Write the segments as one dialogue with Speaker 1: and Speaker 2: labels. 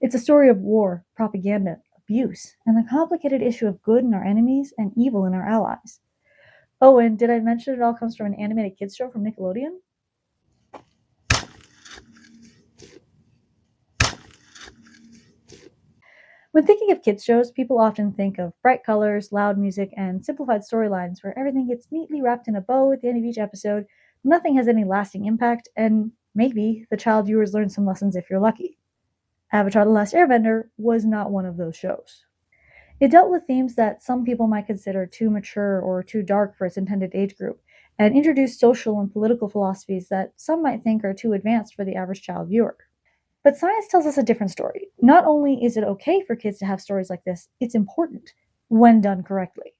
Speaker 1: It's a story of war, propaganda, abuse, and the complicated issue of good in our enemies and evil in our allies. Oh, and did I mention it all comes from an animated kids show from Nickelodeon? When thinking of kids shows, people often think of bright colors, loud music, and simplified storylines where everything gets neatly wrapped in a bow at the end of each episode, nothing has any lasting impact, and maybe the child viewers learn some lessons if you're lucky. Avatar: The Last Airbender was not one of those shows. It dealt with themes that some people might consider too mature or too dark for its intended age group, and introduced social and political philosophies that some might think are too advanced for the average child viewer. But science tells us a different story. Not only is it okay for kids to have stories like this, it's important when done correctly.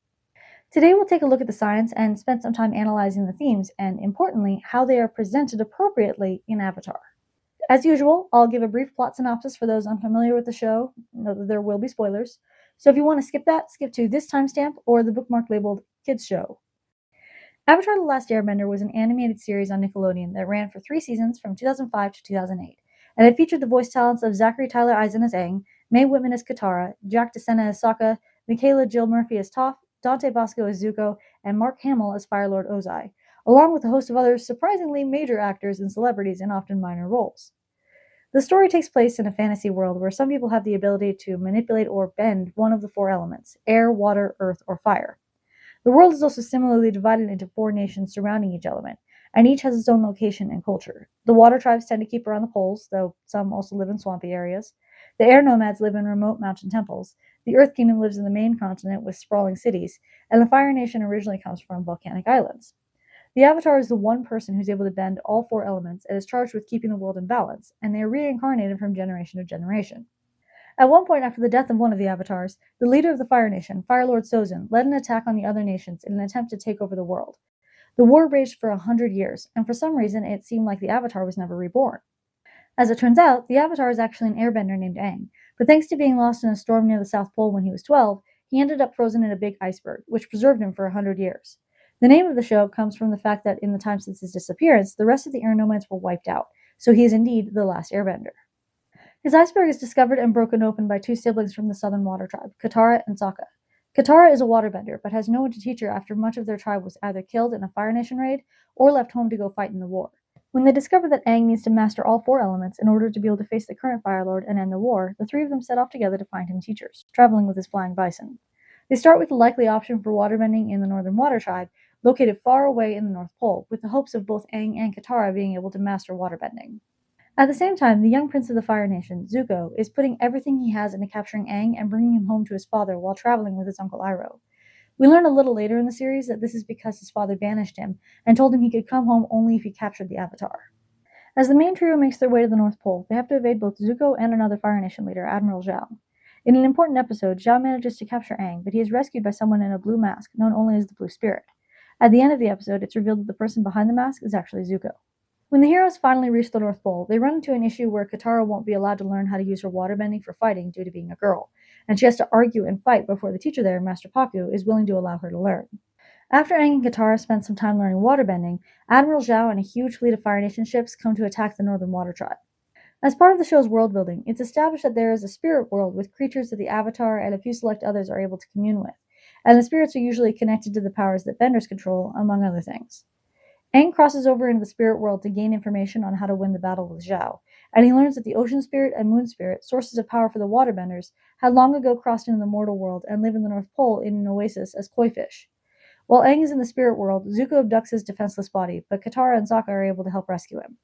Speaker 1: Today, we'll take a look at the science and spend some time analyzing the themes and, importantly, how they are presented appropriately in Avatar. As usual, I'll give a brief plot synopsis for those unfamiliar with the show. Note that there will be spoilers. So if you want to skip that, skip to this timestamp or the bookmark labeled Kids Show. Avatar: The Last Airbender was an animated series on Nickelodeon that ran for 3 seasons from 2005 to 2008, and it featured the voice talents of Zachary Tyler Eisen as Aang, Mae Whitman as Katara, Jack DeSena as Sokka, Michaela Jill Murphy as Toph, Dante Bosco as Zuko, and Mark Hamill as Firelord Ozai, along with a host of other surprisingly major actors and celebrities in often minor roles. The story takes place in a fantasy world where some people have the ability to manipulate or bend one of the 4 elements: air, water, earth, or fire. The world is also similarly divided into 4 nations surrounding each element, and each has its own location and culture. The water tribes tend to keep around the poles, though some also live in swampy areas. The air nomads live in remote mountain temples. The Earth Kingdom lives in the main continent with sprawling cities, and the Fire Nation originally comes from volcanic islands. The Avatar is the one person who's able to bend all 4 elements and is charged with keeping the world in balance, and they are reincarnated from generation to generation. At one point after the death of one of the Avatars, the leader of the Fire Nation, Firelord Sozin, led an attack on the other nations in an attempt to take over the world. The war raged for 100 years, and for some reason it seemed like the Avatar was never reborn. As it turns out, the Avatar is actually an airbender named Aang, but thanks to being lost in a storm near the South Pole when he was 12, he ended up frozen in a big iceberg, which preserved him for 100 years. The name of the show comes from the fact that in the time since his disappearance, the rest of the air nomads were wiped out, so he is indeed the last airbender. His iceberg is discovered and broken open by 2 siblings from the Southern Water Tribe, Katara and Sokka. Katara is a waterbender, but has no one to teach her after much of their tribe was either killed in a Fire Nation raid or left home to go fight in the war. When they discover that Aang needs to master all 4 elements in order to be able to face the current Fire Lord and end the war, the 3 of them set off together to find him teachers, traveling with his flying bison. They start with the likely option for waterbending in the Northern Water Tribe, located far away in the North Pole, with the hopes of both Aang and Katara being able to master waterbending. At the same time, the young prince of the Fire Nation, Zuko, is putting everything he has into capturing Aang and bringing him home to his father while traveling with his uncle Iroh. We learn a little later in the series that this is because his father banished him and told him he could come home only if he captured the Avatar. As the main trio makes their way to the North Pole, they have to evade both Zuko and another Fire Nation leader, Admiral Zhao. In an important episode, Zhao manages to capture Aang, but he is rescued by someone in a blue mask, known only as the Blue Spirit. At the end of the episode, it's revealed that the person behind the mask is actually Zuko. When the heroes finally reach the North Pole, they run into an issue where Katara won't be allowed to learn how to use her waterbending for fighting due to being a girl, and she has to argue and fight before the teacher there, Master Pakku, is willing to allow her to learn. After Aang and Katara spend some time learning waterbending, Admiral Zhao and a huge fleet of Fire Nation ships come to attack the Northern Water Tribe. As part of the show's world building, it's established that there is a spirit world with creatures that the Avatar and a few select others are able to commune with, and the spirits are usually connected to the powers that benders control, among other things. Aang crosses over into the spirit world to gain information on how to win the battle with Zhao, and he learns that the Ocean Spirit and Moon Spirit, sources of power for the waterbenders, had long ago crossed into the mortal world and live in the North Pole in an oasis as koi fish. While Aang is in the spirit world, Zuko abducts his defenseless body, but Katara and Sokka are able to help rescue him.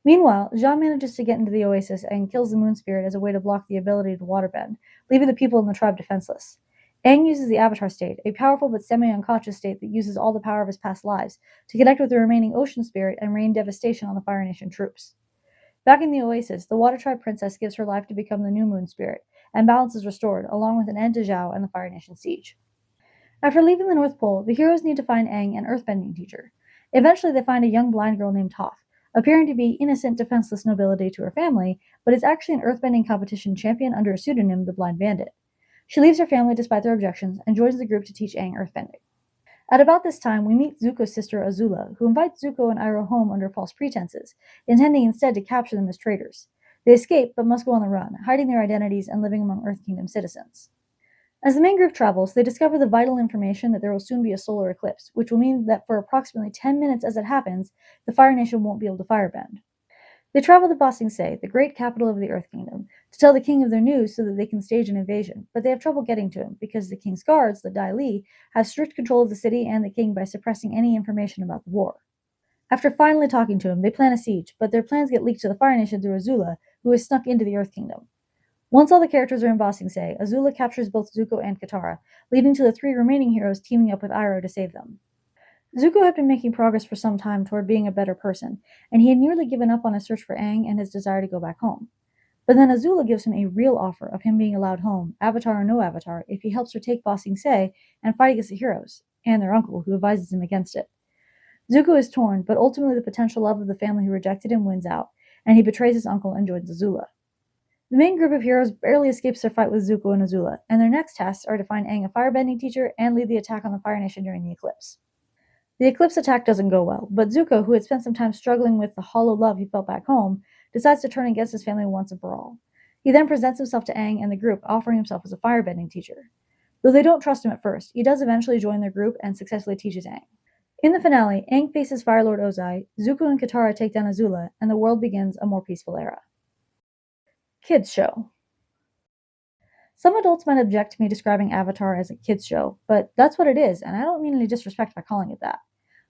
Speaker 1: Meanwhile, Zhao manages to get into the oasis and kills the Moon Spirit as a way to block the ability to waterbend, leaving the people in the tribe defenseless. Aang uses the Avatar state, a powerful but semi-unconscious state that uses all the power of his past lives, to connect with the remaining Ocean Spirit and rain devastation on the Fire Nation troops. Back in the oasis, the Water Tribe princess gives her life to become the new Moon Spirit, and balance is restored, along with an end to Zhao and the Fire Nation siege. After leaving the North Pole, the heroes need to find Aang an earthbending teacher. Eventually, they find a young blind girl named Toph, appearing to be innocent, defenseless nobility to her family, but is actually an earthbending competition champion under a pseudonym, the Blind Bandit. She leaves her family despite their objections and joins the group to teach Aang earthbending. At about this time, we meet Zuko's sister Azula, who invites Zuko and Iroh home under false pretenses, intending instead to capture them as traitors. They escape, but must go on the run, hiding their identities and living among Earth Kingdom citizens. As the main group travels, they discover the vital information that there will soon be a solar eclipse, which will mean that for approximately 10 minutes as it happens, the Fire Nation won't be able to firebend. They travel to Ba Sing Se, the great capital of the Earth Kingdom, to tell the king of their news so that they can stage an invasion, but they have trouble getting to him because the king's guards, the Dai Li, have strict control of the city and the king by suppressing any information about the war. After finally talking to him, they plan a siege, but their plans get leaked to the Fire Nation through Azula, who has snuck into the Earth Kingdom. Once all the characters are in Ba Sing Se, Azula captures both Zuko and Katara, leading to the three remaining heroes teaming up with Iroh to save them. Zuko had been making progress for some time toward being a better person, and he had nearly given up on his search for Aang and his desire to go back home. But then Azula gives him a real offer of him being allowed home, Avatar or no Avatar, if he helps her take Ba Sing Se and fight against the heroes, and their uncle, who advises him against it. Zuko is torn, but ultimately the potential love of the family who rejected him wins out, and he betrays his uncle and joins Azula. The main group of heroes barely escapes their fight with Zuko and Azula, and their next tasks are to find Aang a firebending teacher and lead the attack on the Fire Nation during the eclipse. The eclipse attack doesn't go well, but Zuko, who had spent some time struggling with the hollow love he felt back home, decides to turn against his family once and for all. He then presents himself to Aang and the group, offering himself as a firebending teacher. Though they don't trust him at first, he does eventually join their group and successfully teaches Aang. In the finale, Aang faces Fire Lord Ozai, Zuko and Katara take down Azula, and the world begins a more peaceful era. Kids Show. Some adults might object to me describing Avatar as a kids show, but that's what it is, and I don't mean any disrespect by calling it that.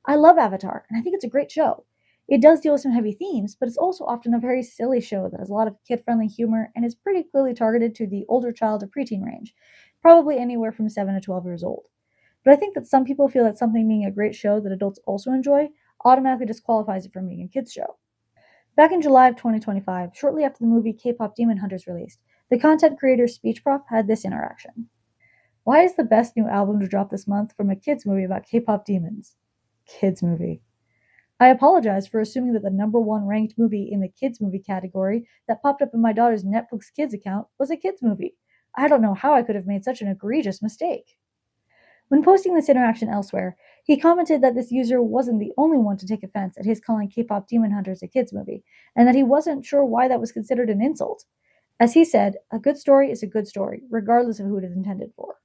Speaker 1: I love Avatar, and I think it's a great show. It does deal with some heavy themes, but it's also often a very silly show that has a lot of kid-friendly humor and is pretty clearly targeted to the older child to preteen range, probably anywhere from 7 to 12 years old. But I think that some people feel that something being a great show that adults also enjoy automatically disqualifies it from being a kids show. Back in July of 2025, shortly after the movie K-pop Demon Hunters released, the content creator Speech Prof had this interaction. Why is the best new album to drop this month from a kids movie about K-pop demons? Kids movie. I apologize for assuming that the number one ranked movie in the kids movie category that popped up in my daughter's Netflix Kids account was a kids movie. I don't know how I could have made such an egregious mistake. When posting this interaction elsewhere, he commented that this user wasn't the only one to take offense at his calling K-pop Demon Hunters a kids movie, and that he wasn't sure why that was considered an insult. As he said, a good story is a good story, regardless of who it is intended for.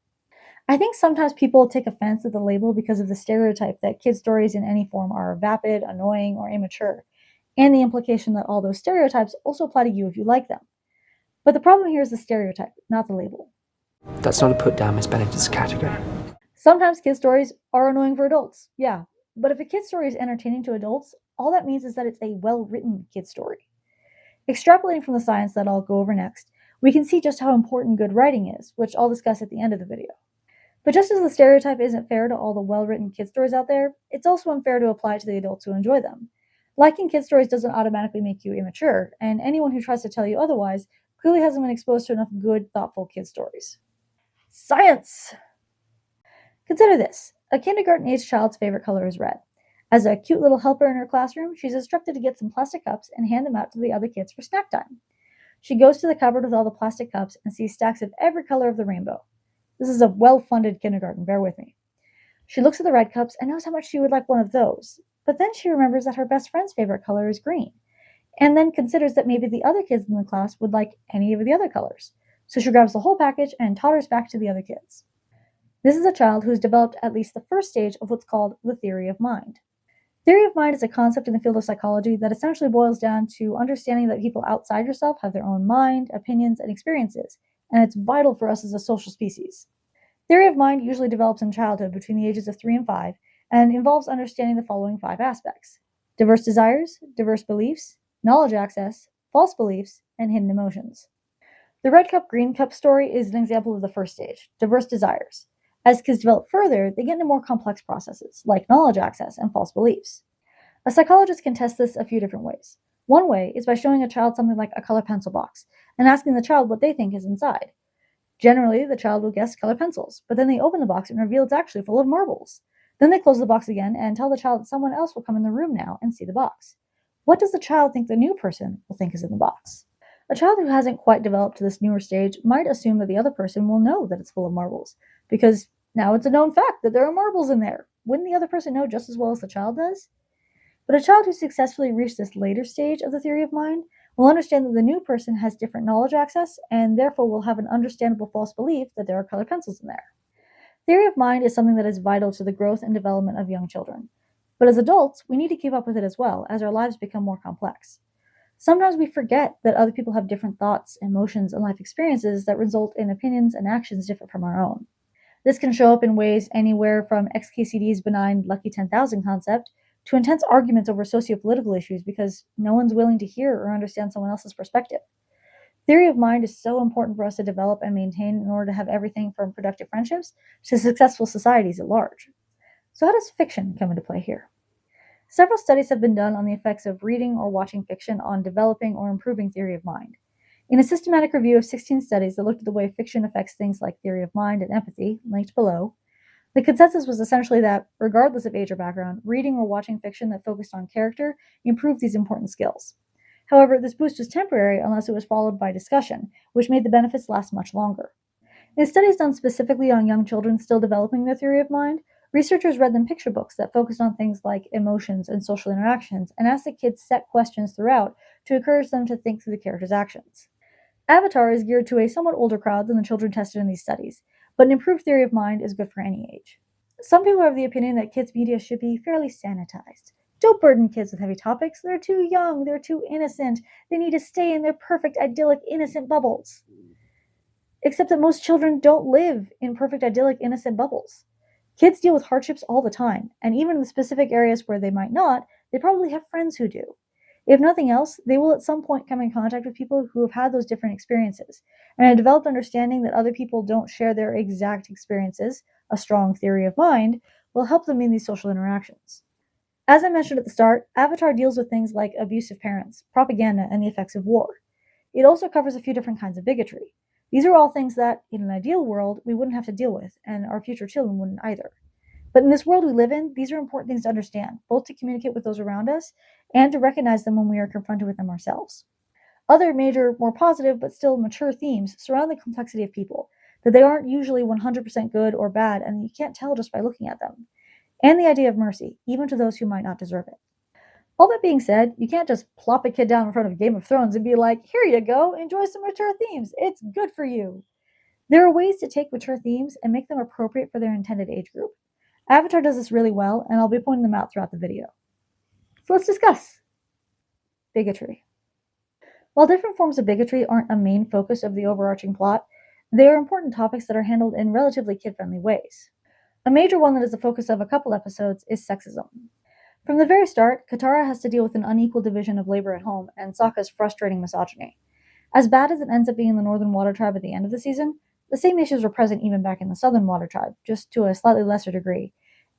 Speaker 1: I think sometimes people take offense at the label because of the stereotype that kids' stories in any form are vapid, annoying, or immature, and the implication that all those stereotypes also apply to you if you like them. But the problem here is the stereotype, not the label.
Speaker 2: That's not a put down Miss Benedict's category.
Speaker 1: Sometimes kids' stories are annoying for adults, yeah, but if a kid's story is entertaining to adults, all that means is that it's a well-written kid's story. Extrapolating from the science that I'll go over next, we can see just how important good writing is, which I'll discuss at the end of the video. But just as the stereotype isn't fair to all the well-written kid stories out there, it's also unfair to apply to the adults who enjoy them. Liking kid stories doesn't automatically make you immature, and anyone who tries to tell you otherwise clearly hasn't been exposed to enough good, thoughtful kid stories. Science! Consider this. A kindergarten-aged child's favorite color is red. As a cute little helper in her classroom, she's instructed to get some plastic cups and hand them out to the other kids for snack time. She goes to the cupboard with all the plastic cups and sees stacks of every color of the rainbow. This is a well-funded kindergarten, bear with me. She looks at the red cups and knows how much she would like one of those, but then she remembers that her best friend's favorite color is green, and then considers that maybe the other kids in the class would like any of the other colors. So she grabs the whole package and totters back to the other kids. This is a child who's developed at least the first stage of what's called the theory of mind. Theory of mind is a concept in the field of psychology that essentially boils down to understanding that people outside yourself have their own mind, opinions, and experiences, and it's vital for us as a social species. Theory of mind usually develops in childhood between the ages of 3 and 5, and involves understanding the following 5 aspects: diverse desires, diverse beliefs, knowledge access, false beliefs, and hidden emotions. The red cup, green cup story is an example of the first stage, diverse desires. As kids develop further, they get into more complex processes, like knowledge access and false beliefs. A psychologist can test this a few different ways. One way is by showing a child something like a color pencil box, and asking the child what they think is inside. Generally, the child will guess color pencils, but then they open the box and reveal it's actually full of marbles. Then they close the box again and tell the child that someone else will come in the room now and see the box. What does the child think the new person will think is in the box? A child who hasn't quite developed to this newer stage might assume that the other person will know that it's full of marbles, because now it's a known fact that there are marbles in there. Wouldn't the other person know just as well as the child does? But a child who successfully reached this later stage of the theory of mind We'll understand that the new person has different knowledge access, and therefore will have an understandable false belief that there are colored pencils in there. Theory of mind is something that is vital to the growth and development of young children. But as adults, we need to keep up with it as well, as our lives become more complex. Sometimes we forget that other people have different thoughts, emotions, and life experiences that result in opinions and actions different from our own. This can show up in ways anywhere from XKCD's benign Lucky 10,000 concept to intense arguments over sociopolitical issues because no one's willing to hear or understand someone else's perspective. Theory of mind is so important for us to develop and maintain in order to have everything from productive friendships to successful societies at large. So, how does fiction come into play here? Several studies have been done on the effects of reading or watching fiction on developing or improving theory of mind. In a systematic review of 16 studies that looked at the way fiction affects things like theory of mind and empathy, linked below, the consensus was essentially that, regardless of age or background, reading or watching fiction that focused on character improved these important skills. However, this boost was temporary unless it was followed by discussion, which made the benefits last much longer. In studies done specifically on young children still developing their theory of mind, researchers read them picture books that focused on things like emotions and social interactions and asked the kids set questions throughout to encourage them to think through the characters' actions. Avatar is geared to a somewhat older crowd than the children tested in these studies, but an improved theory of mind is good for any age. Some people are of the opinion that kids' media should be fairly sanitized. Don't burden kids with heavy topics. They're too young, they're too innocent, they need to stay in their perfect, idyllic, innocent bubbles. Except that most children don't live in perfect, idyllic, innocent bubbles. Kids deal with hardships all the time, and even in the specific areas where they might not, they probably have friends who do. If nothing else, they will at some point come in contact with people who have had those different experiences, and a developed understanding that other people don't share their exact experiences, a strong theory of mind, will help them in these social interactions. As I mentioned at the start, Avatar deals with things like abusive parents, propaganda, and the effects of war. It also covers a few different kinds of bigotry. These are all things that, in an ideal world, we wouldn't have to deal with, and our future children wouldn't either. But in this world we live in, these are important things to understand, both to communicate with those around us and to recognize them when we are confronted with them ourselves. Other major, more positive, but still mature themes surround the complexity of people, that they aren't usually 100% good or bad, and you can't tell just by looking at them, and the idea of mercy, even to those who might not deserve it. All that being said, you can't just plop a kid down in front of Game of Thrones and be like, here you go, enjoy some mature themes, it's good for you. There are ways to take mature themes and make them appropriate for their intended age group. Avatar does this really well, and I'll be pointing them out throughout the video. So let's discuss bigotry. While different forms of bigotry aren't a main focus of the overarching plot, they are important topics that are handled in relatively kid-friendly ways. A major one that is the focus of a couple episodes is sexism. From the very start, Katara has to deal with an unequal division of labor at home and Sokka's frustrating misogyny. As bad as it ends up being in the Northern Water Tribe at the end of the season, the same issues were present even back in the Southern Water Tribe, just to a slightly lesser degree,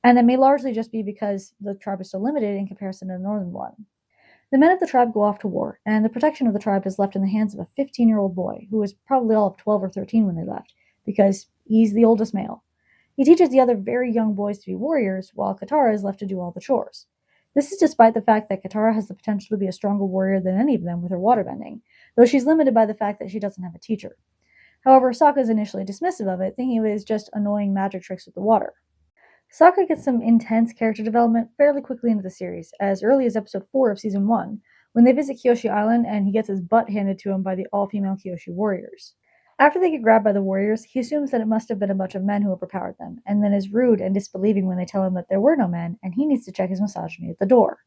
Speaker 1: and that may largely just be because the tribe is so limited in comparison to the Northern one. The men of the tribe go off to war, and the protection of the tribe is left in the hands of a 15-year-old boy, who was probably all of 12 or 13 when they left, because he's the oldest male. He teaches the other very young boys to be warriors, while Katara is left to do all the chores. This is despite the fact that Katara has the potential to be a stronger warrior than any of them with her waterbending, though she's limited by the fact that she doesn't have a teacher. However, Sokka is initially dismissive of it, thinking it was just annoying magic tricks with the water. Sokka gets some intense character development fairly quickly into the series, as early as episode 4 of season 1, when they visit Kyoshi Island and he gets his butt handed to him by the all-female Kyoshi warriors. After they get grabbed by the warriors, he assumes that it must have been a bunch of men who overpowered them, and then is rude and disbelieving when they tell him that there were no men, and he needs to check his misogyny at the door.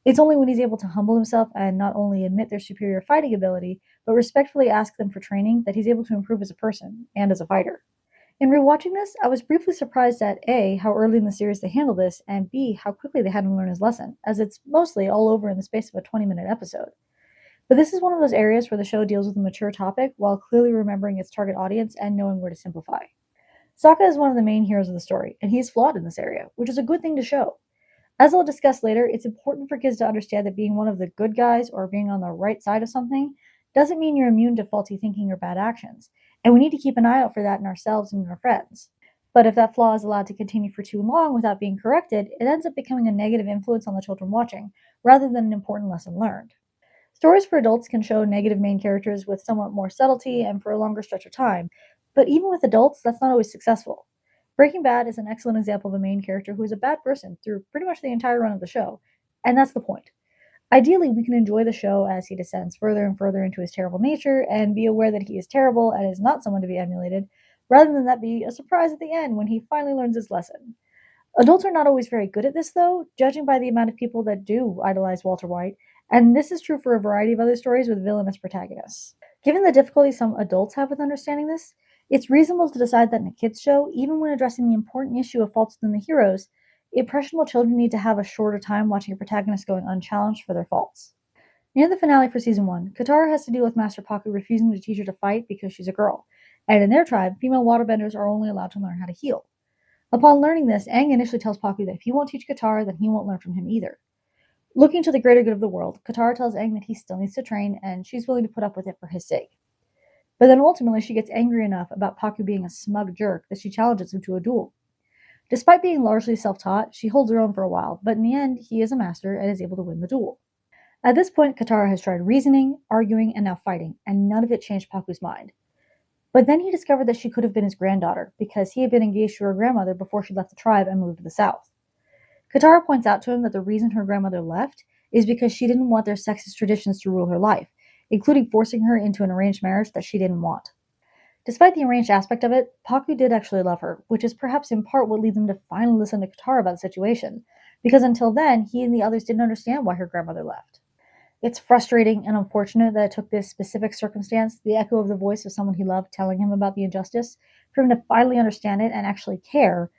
Speaker 1: It's only when he's able to humble himself and not only admit their superior fighting ability, but respectfully ask them for training, that he's able to improve as a person, and as a fighter. In rewatching this, I was briefly surprised at A, how early in the series they handle this, and B, how quickly they had him learn his lesson, as it's mostly all over in the space of a 20-minute episode. But this is one of those areas where the show deals with a mature topic while clearly remembering its target audience and knowing where to simplify. Sokka is one of the main heroes of the story, and he's flawed in this area, which is a good thing to show. As I'll discuss later, it's important for kids to understand that being one of the good guys or being on the right side of something doesn't mean you're immune to faulty thinking or bad actions, and we need to keep an eye out for that in ourselves and in our friends. But if that flaw is allowed to continue for too long without being corrected, it ends up becoming a negative influence on the children watching, rather than an important lesson learned. Stories for adults can show negative main characters with somewhat more subtlety and for a longer stretch of time, but even with adults, that's not always successful. Breaking Bad is an excellent example of a main character who is a bad person through pretty much the entire run of the show, and that's the point. Ideally, we can enjoy the show as he descends further and further into his terrible nature and be aware that he is terrible and is not someone to be emulated, rather than that be a surprise at the end when he finally learns his lesson. Adults are not always very good at this, though, judging by the amount of people that do idolize Walter White, and this is true for a variety of other stories with villainous protagonists. Given the difficulty some adults have with understanding this, it's reasonable to decide that in a kids' show, even when addressing the important issue of faults within the heroes, impressionable children need to have a shorter time watching a protagonist going unchallenged for their faults. Near the finale for season 1, Katara has to deal with Master Paku refusing to teach her to fight because she's a girl, and in their tribe, female waterbenders are only allowed to learn how to heal. Upon learning this, Aang initially tells Paku that if he won't teach Katara, then he won't learn from him either. Looking to the greater good of the world, Katara tells Aang that he still needs to train, and she's willing to put up with it for his sake. But then ultimately, she gets angry enough about Paku being a smug jerk that she challenges him to a duel. Despite being largely self-taught, she holds her own for a while, but in the end, he is a master and is able to win the duel. At this point, Katara has tried reasoning, arguing, and now fighting, and none of it changed Paku's mind. But then he discovered that she could have been his granddaughter, because he had been engaged to her grandmother before she left the tribe and moved to the south. Katara points out to him that the reason her grandmother left is because she didn't want their sexist traditions to rule her life, including forcing her into an arranged marriage that she didn't want. Despite the arranged aspect of it, Paku did actually love her, which is perhaps in part what leads him to finally listen to Katara about the situation, because until then, he and the others didn't understand why her grandmother left. It's frustrating and unfortunate that it took this specific circumstance, the echo of the voice of someone he loved telling him about the injustice, for him to finally understand it and actually care,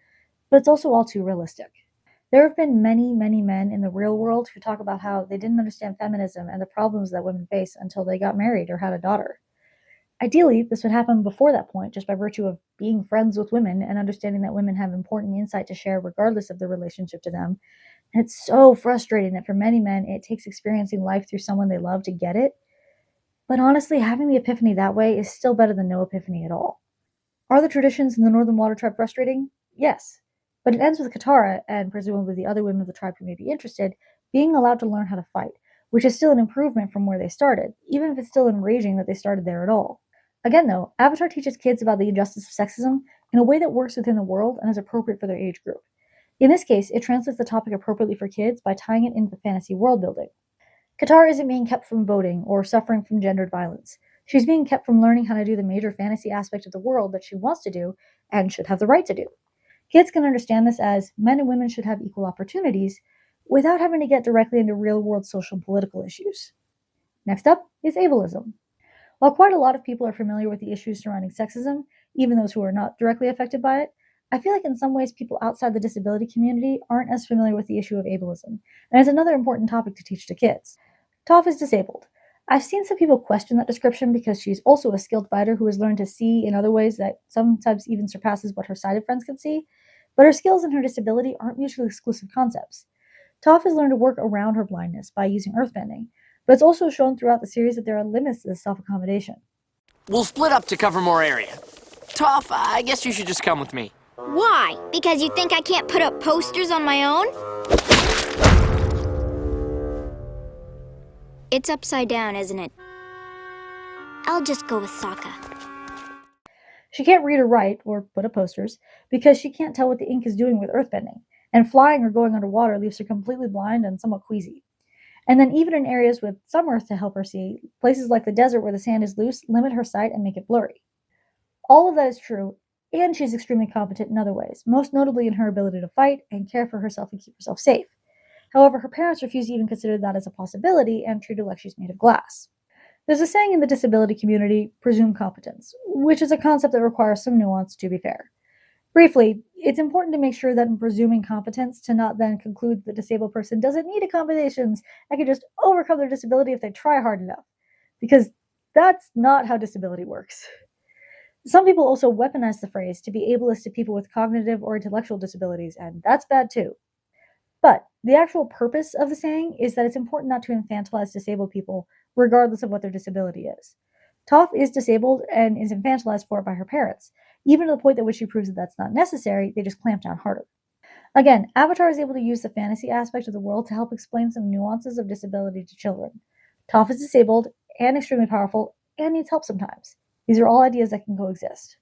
Speaker 1: but it's also all too realistic. There have been many, many men in the real world who talk about how they didn't understand feminism and the problems that women face until they got married or had a daughter. Ideally, this would happen before that point, just by virtue of being friends with women and understanding that women have important insight to share regardless of their relationship to them. And it's so frustrating that for many men, it takes experiencing life through someone they love to get it. But honestly, having the epiphany that way is still better than no epiphany at all. Are the traditions in the Northern Water Tribe frustrating? Yes. But it ends with Katara, and presumably the other women of the tribe who may be interested, being allowed to learn how to fight, which is still an improvement from where they started, even if it's still enraging that they started there at all. Again, though, Avatar teaches kids about the injustice of sexism in a way that works within the world and is appropriate for their age group. In this case, it translates the topic appropriately for kids by tying it into fantasy world building. Katara isn't being kept from voting or suffering from gendered violence. She's being kept from learning how to do the major fantasy aspect of the world that she wants to do and should have the right to do. Kids can understand this as men and women should have equal opportunities without having to get directly into real-world social and political issues. Next up is ableism. While quite a lot of people are familiar with the issues surrounding sexism, even those who are not directly affected by it, I feel like in some ways people outside the disability community aren't as familiar with the issue of ableism, and it's another important topic to teach to kids. Toph is disabled. I've seen some people question that description because she's also a skilled fighter who has learned to see in other ways that sometimes even surpasses what her sighted friends can see, but her skills and her disability aren't mutually exclusive concepts. Toph has learned to work around her blindness by using earthbending, but it's also shown throughout the series that there are limits to this self-accommodation.
Speaker 3: We'll split up to cover more area. Toph, I guess you should just come with me.
Speaker 4: Why? Because you think I can't put up posters on my own? It's upside down, isn't it? I'll just go with Sokka.
Speaker 1: She can't read or write, or put up posters, because she can't tell what the ink is doing with earthbending, and flying or going underwater leaves her completely blind and somewhat queasy. And then even in areas with some earth to help her see, places like the desert where the sand is loose limit her sight and make it blurry. All of that is true, and she's extremely competent in other ways, most notably in her ability to fight and care for herself and keep herself safe. However, her parents refuse to even consider that as a possibility and treat her like she's made of glass. There's a saying in the disability community, presume competence, which is a concept that requires some nuance to be fair. Briefly, it's important to make sure that in presuming competence to not then conclude the disabled person doesn't need accommodations and can just overcome their disability if they try hard enough, because that's not how disability works. Some people also weaponize the phrase to be ableist to people with cognitive or intellectual disabilities, and that's bad too. But the actual purpose of the saying is that it's important not to infantilize disabled people, regardless of what their disability is. Toph is disabled and is infantilized for it by her parents, even to the point at which she proves that that's not necessary, they just clamp down harder. Again, Avatar is able to use the fantasy aspect of the world to help explain some nuances of disability to children. Toph is disabled and extremely powerful and needs help sometimes. These are all ideas that can coexist.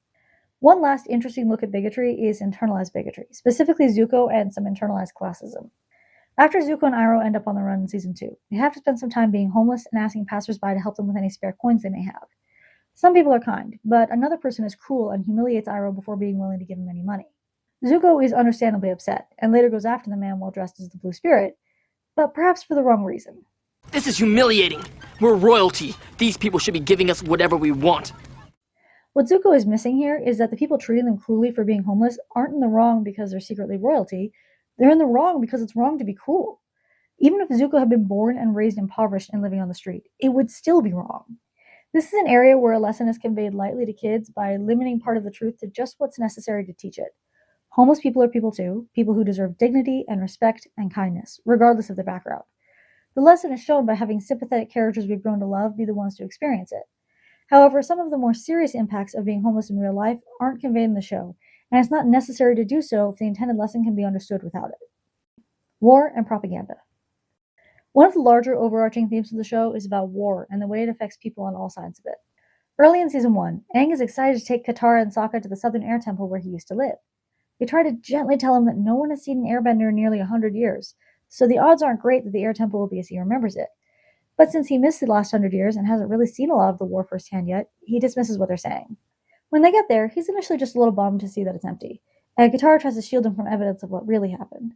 Speaker 1: One last interesting look at bigotry is internalized bigotry, specifically Zuko and some internalized classism. After Zuko and Iroh end up on the run in Season 2, they have to spend some time being homeless and asking passersby to help them with any spare coins they may have. Some people are kind, but another person is cruel and humiliates Iroh before being willing to give him any money. Zuko is understandably upset, and later goes after the man while dressed as the Blue Spirit, but perhaps for the wrong reason.
Speaker 3: This is humiliating. We're royalty. These people should be giving us whatever we want.
Speaker 1: What Zuko is missing here is that the people treating them cruelly for being homeless aren't in the wrong because they're secretly royalty. They're in the wrong because it's wrong to be cruel. Even if Zuko had been born and raised impoverished and living on the street, it would still be wrong. This is an area where a lesson is conveyed lightly to kids by limiting part of the truth to just what's necessary to teach it. Homeless people are people too, people who deserve dignity and respect and kindness, regardless of their background. The lesson is shown by having sympathetic characters we've grown to love be the ones to experience it. However, some of the more serious impacts of being homeless in real life aren't conveyed in the show, and it's not necessary to do so if the intended lesson can be understood without it. War and propaganda. One of the larger overarching themes of the show is about war and the way it affects people on all sides of it. Early in Season 1, Aang is excited to take Katara and Sokka to the Southern Air Temple where he used to live. They try to gently tell him that no one has seen an airbender in nearly 100 years, so the odds aren't great that the Air Temple will be as he remembers it. But since he missed the last 100 years and hasn't really seen a lot of the war firsthand yet, he dismisses what they're saying. When they get there, he's initially just a little bummed to see that it's empty, and Katara tries to shield him from evidence of what really happened.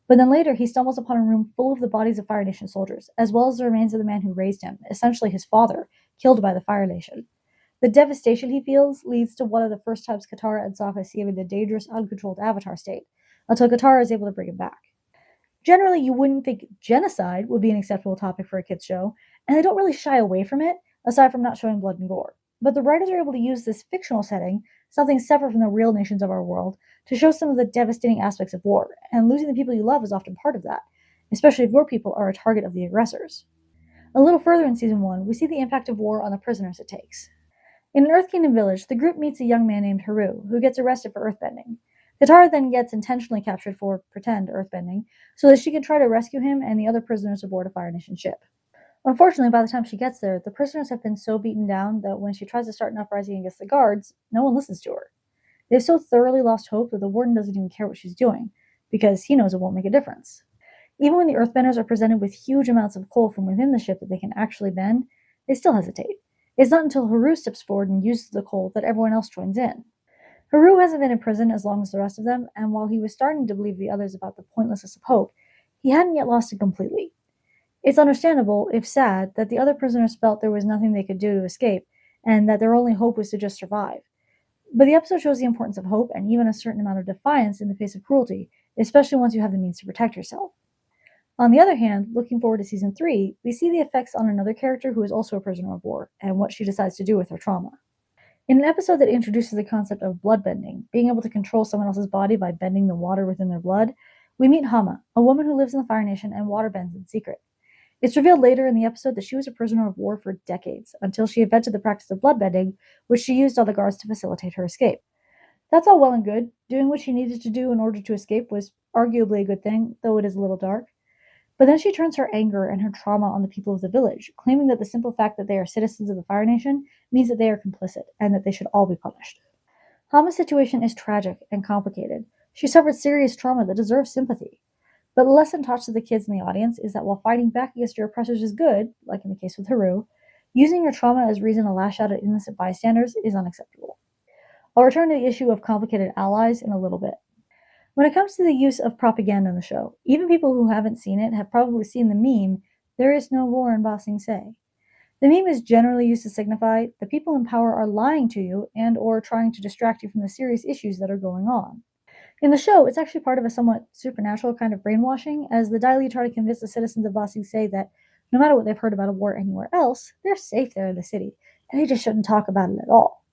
Speaker 1: But then later, he stumbles upon a room full of the bodies of Fire Nation soldiers, as well as the remains of the man who raised him, essentially his father, killed by the Fire Nation. The devastation he feels leads to one of the first times Katara and Sokka see him in the dangerous, uncontrolled Avatar state, until Katara is able to bring him back. Generally, you wouldn't think genocide would be an acceptable topic for a kids' show, and they don't really shy away from it, aside from not showing blood and gore. But the writers are able to use this fictional setting, something separate from the real nations of our world, to show some of the devastating aspects of war, and losing the people you love is often part of that, especially if your people are a target of the aggressors. A little further in Season 1, we see the impact of war on the prisoners it takes. In an Earth Kingdom village, the group meets a young man named Haru, who gets arrested for earthbending. Katara then gets intentionally captured for pretend earthbending, so that she can try to rescue him and the other prisoners aboard a Fire Nation ship. Unfortunately, by the time she gets there, the prisoners have been so beaten down that when she tries to start an uprising against the guards, no one listens to her. They've so thoroughly lost hope that the warden doesn't even care what she's doing, because he knows it won't make a difference. Even when the earthbenders are presented with huge amounts of coal from within the ship that they can actually bend, they still hesitate. It's not until Haru steps forward and uses the coal that everyone else joins in. Haru hasn't been in prison as long as the rest of them, and while he was starting to believe the others about the pointlessness of hope, he hadn't yet lost it completely. It's understandable, if sad, that the other prisoners felt there was nothing they could do to escape, and that their only hope was to just survive. But the episode shows the importance of hope and even a certain amount of defiance in the face of cruelty, especially once you have the means to protect yourself. On the other hand, looking forward to Season 3, we see the effects on another character who is also a prisoner of war, and what she decides to do with her trauma. In an episode that introduces the concept of bloodbending, being able to control someone else's body by bending the water within their blood, we meet Hama, a woman who lives in the Fire Nation and waterbends in secret. It's revealed later in the episode that she was a prisoner of war for decades, until she invented the practice of bloodbending, which she used on the guards to facilitate her escape. That's all well and good. Doing what she needed to do in order to escape was arguably a good thing, though it is a little dark. But then she turns her anger and her trauma on the people of the village, claiming that the simple fact that they are citizens of the Fire Nation means that they are complicit, and that they should all be punished. Hama's situation is tragic and complicated. She suffered serious trauma that deserves sympathy. But the lesson taught to the kids in the audience is that while fighting back against your oppressors is good, like in the case with Haru, using your trauma as reason to lash out at innocent bystanders is unacceptable. I'll return to the issue of complicated allies in a little bit. When it comes to the use of propaganda in the show, even people who haven't seen it have probably seen the meme, "There is no war in Ba Sing Se." The meme is generally used to signify the people in power are lying to you and or trying to distract you from the serious issues that are going on. In the show, it's actually part of a somewhat supernatural kind of brainwashing, as the Dai Li try to convince the citizens of Ba Sing Se that no matter what they've heard about a war anywhere else, they're safe there in the city, and they just shouldn't talk about it at all.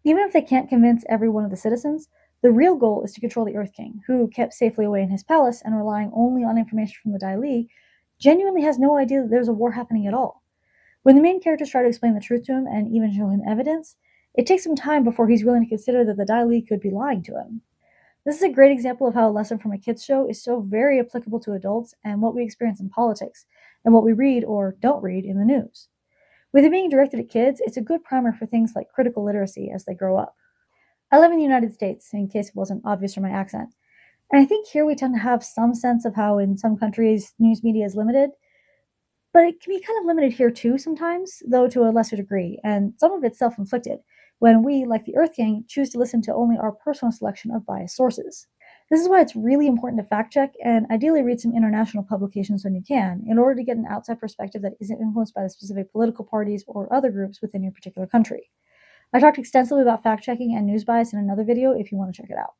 Speaker 1: Even if they can't convince every one of the citizens, the real goal is to control the Earth King, who, kept safely away in his palace and relying only on information from the Dai Li, genuinely has no idea that there's a war happening at all. When the main characters try to explain the truth to him and even show him evidence, it takes some time before he's willing to consider that the Dai Li could be lying to him. This is a great example of how a lesson from a kids' show is so very applicable to adults and what we experience in politics, and what we read or don't read in the news. With it being directed at kids, it's a good primer for things like critical literacy as they grow up. I live in the United States, in case it wasn't obvious from my accent. And I think here we tend to have some sense of how in some countries news media is limited, but it can be kind of limited here too sometimes, though to a lesser degree, and some of it's self inflicted when we, like the Earth Gang, choose to listen to only our personal selection of biased sources. This is why it's really important to fact check and ideally read some international publications when you can, in order to get an outside perspective that isn't influenced by the specific political parties or other groups within your particular country. I talked extensively about fact checking and news bias in another video if you want to check it out.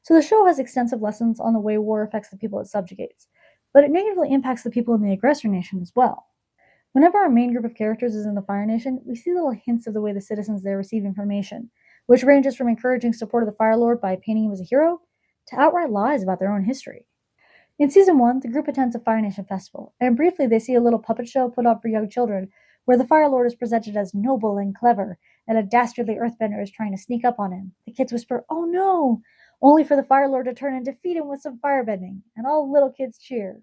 Speaker 1: So the show has extensive lessons on the way war affects the people it subjugates, but it negatively impacts the people in the aggressor nation as well. Whenever our main group of characters is in the Fire Nation, we see little hints of the way the citizens there receive information, which ranges from encouraging support of the Fire Lord by painting him as a hero, to outright lies about their own history. In Season 1, the group attends a Fire Nation festival, and briefly they see a little puppet show put on for young children, where the Fire Lord is presented as noble and clever, and a dastardly Earthbender is trying to sneak up on him. The kids whisper, "Oh no!" only for the Fire Lord to turn and defeat him with some firebending, and all little kids cheer.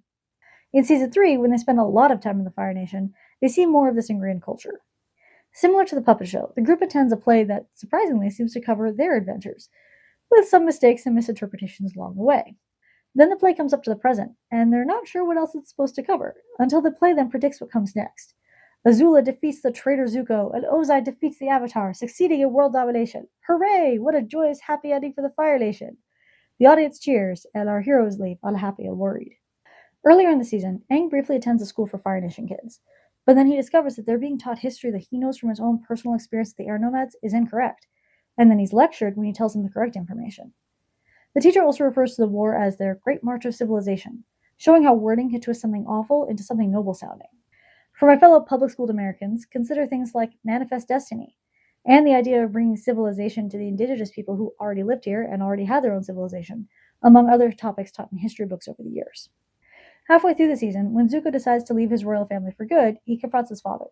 Speaker 1: In Season 3, when they spend a lot of time in the Fire Nation, they see more of this ingrained culture. Similar to the puppet show, the group attends a play that surprisingly seems to cover their adventures, with some mistakes and misinterpretations along the way. Then the play comes up to the present, and they're not sure what else it's supposed to cover, until the play then predicts what comes next. Azula defeats the traitor Zuko, and Ozai defeats the Avatar, succeeding in world domination. Hooray! What a joyous, happy ending for the Fire Nation! The audience cheers, and our heroes leave unhappy and worried. Earlier in the season, Aang briefly attends a school for Fire Nation kids, but then he discovers that they're being taught history that he knows from his own personal experience with the air nomads is incorrect, and then he's lectured when he tells them the correct information. The teacher also refers to the war as their Great March of Civilization, showing how wording can twist something awful into something noble sounding. For my fellow public schooled Americans, consider things like manifest destiny, and the idea of bringing civilization to the indigenous people who already lived here and already had their own civilization, among other topics taught in history books over the years. Halfway through the season, when Zuko decides to leave his royal family for good, he confronts his father.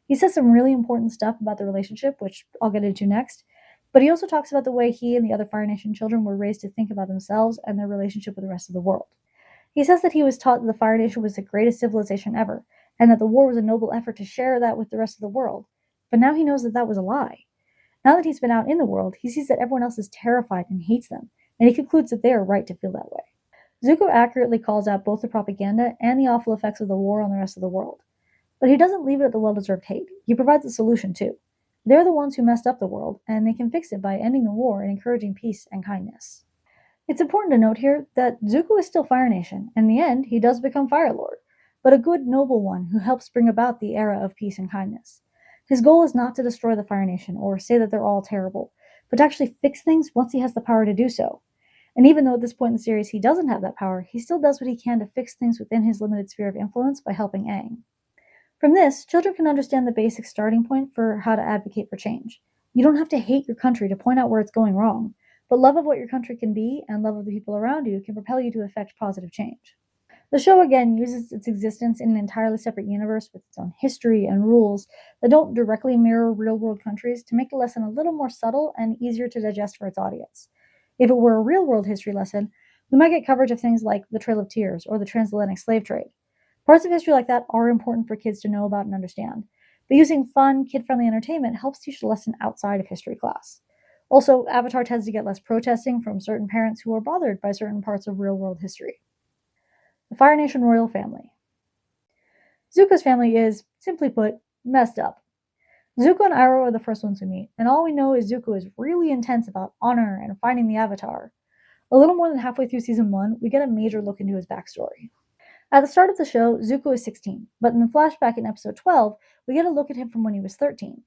Speaker 1: He says some really important stuff about the relationship, which I'll get into next, but he also talks about the way he and the other Fire Nation children were raised to think about themselves and their relationship with the rest of the world. He says that he was taught that the Fire Nation was the greatest civilization ever, and that the war was a noble effort to share that with the rest of the world, but now he knows that that was a lie. Now that he's been out in the world, he sees that everyone else is terrified and hates them, and he concludes that they are right to feel that way. Zuko accurately calls out both the propaganda and the awful effects of the war on the rest of the world. But he doesn't leave it at the well-deserved hate. He provides a solution, too. They're the ones who messed up the world, and they can fix it by ending the war and encouraging peace and kindness. It's important to note here that Zuko is still Fire Nation. In the end, he does become Fire Lord, but a good, noble one who helps bring about the era of peace and kindness. His goal is not to destroy the Fire Nation or say that they're all terrible, but to actually fix things once he has the power to do so. And even though at this point in the series he doesn't have that power, he still does what he can to fix things within his limited sphere of influence by helping Aang. From this, children can understand the basic starting point for how to advocate for change. You don't have to hate your country to point out where it's going wrong, but love of what your country can be and love of the people around you can propel you to effect positive change. The show again uses its existence in an entirely separate universe with its own history and rules that don't directly mirror real-world countries to make the lesson a little more subtle and easier to digest for its audience. If it were a real-world history lesson, we might get coverage of things like the Trail of Tears or the transatlantic slave trade. Parts of history like that are important for kids to know about and understand, but using fun, kid-friendly entertainment helps teach the lesson outside of history class. Also, Avatar tends to get less protesting from certain parents who are bothered by certain parts of real-world history. The Fire Nation royal family. Zuko's family is, simply put, messed up. Zuko and Iroh are the first ones we meet, and all we know is Zuko is really intense about honor and finding the Avatar. A little more than halfway through Season 1, we get a major look into his backstory. At the start of the show, Zuko is 16, but in the flashback in Episode 12, we get a look at him from when he was 13.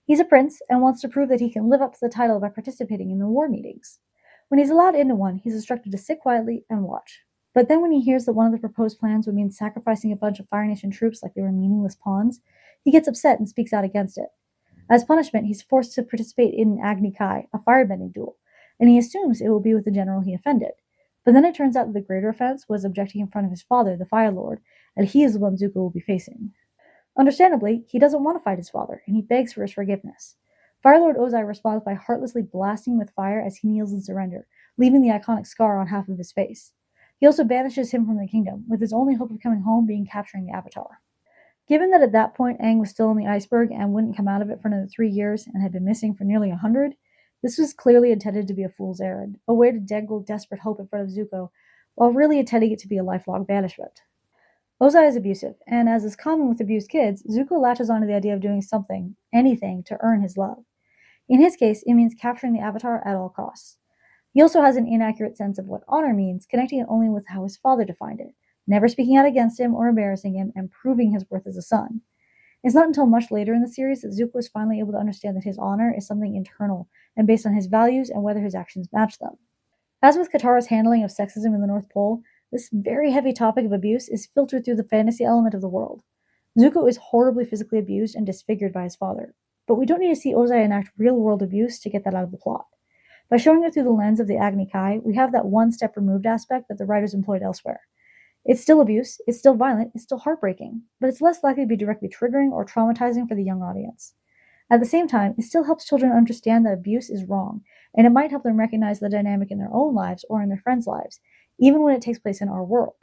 Speaker 1: He's a prince and wants to prove that he can live up to the title by participating in the war meetings. When he's allowed into one, he's instructed to sit quietly and watch. But then when he hears that one of the proposed plans would mean sacrificing a bunch of Fire Nation troops like they were meaningless pawns, he gets upset and speaks out against it. As punishment, he's forced to participate in Agni Kai, a firebending duel, and he assumes it will be with the general he offended. But then it turns out that the greater offense was objecting in front of his father, the Fire Lord, and he is the one Zuko will be facing. Understandably, he doesn't want to fight his father, and he begs for his forgiveness. Fire Lord Ozai responds by heartlessly blasting with fire as he kneels in surrender, leaving the iconic scar on half of his face. He also banishes him from the kingdom, with his only hope of coming home being capturing the Avatar. Given that at that point Aang was still on the iceberg and wouldn't come out of it for another 3 years and had been missing for nearly 100, This was clearly intended to be a fool's errand, a way to dangle desperate hope in front of Zuko, while really intending it to be a lifelong banishment. Ozai is abusive, and as is common with abused kids, Zuko latches onto the idea of doing something, anything, to earn his love. In his case, it means capturing the Avatar at all costs. He also has an inaccurate sense of what honor means, connecting it only with how his father defined it, never speaking out against him or embarrassing him, and proving his worth as a son. It's not until much later in the series that Zuko is finally able to understand that his honor is something internal and based on his values and whether his actions match them. As with Katara's handling of sexism in the North Pole, this very heavy topic of abuse is filtered through the fantasy element of the world. Zuko is horribly physically abused and disfigured by his father, but we don't need to see Ozai enact real-world abuse to get that out of the plot. By showing it through the lens of the Agni Kai, we have that one-step removed aspect that the writers employed elsewhere. It's still abuse, it's still violent, it's still heartbreaking, but it's less likely to be directly triggering or traumatizing for the young audience. At the same time, it still helps children understand that abuse is wrong, and it might help them recognize the dynamic in their own lives or in their friends' lives, even when it takes place in our world.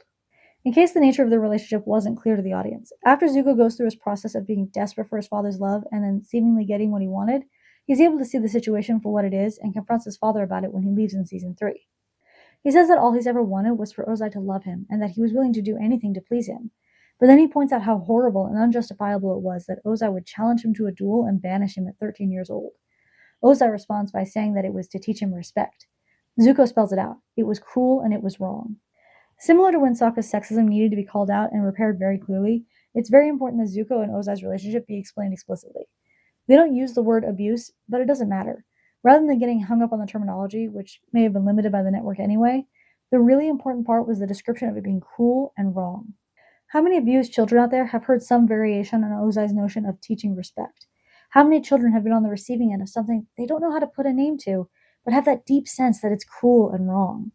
Speaker 1: In case the nature of the relationship wasn't clear to the audience, after Zuko goes through his process of being desperate for his father's love and then seemingly getting what he wanted, he's able to see the situation for what it is and confronts his father about it when he leaves in Season 3. He says that all he's ever wanted was for Ozai to love him and that he was willing to do anything to please him. But then he points out how horrible and unjustifiable it was that Ozai would challenge him to a duel and banish him at 13 years old. Ozai responds by saying that it was to teach him respect. Zuko spells it out. It was cruel and it was wrong. Similar to when Sokka's sexism needed to be called out and repaired very clearly, it's very important that Zuko and Ozai's relationship be explained explicitly. They don't use the word abuse, but it doesn't matter. Rather than getting hung up on the terminology, which may have been limited by the network anyway, the really important part was the description of it being cruel and wrong. How many abused children out there have heard some variation on Ozai's notion of teaching respect? How many children have been on the receiving end of something they don't know how to put a name to, but have that deep sense that it's cruel and wrong?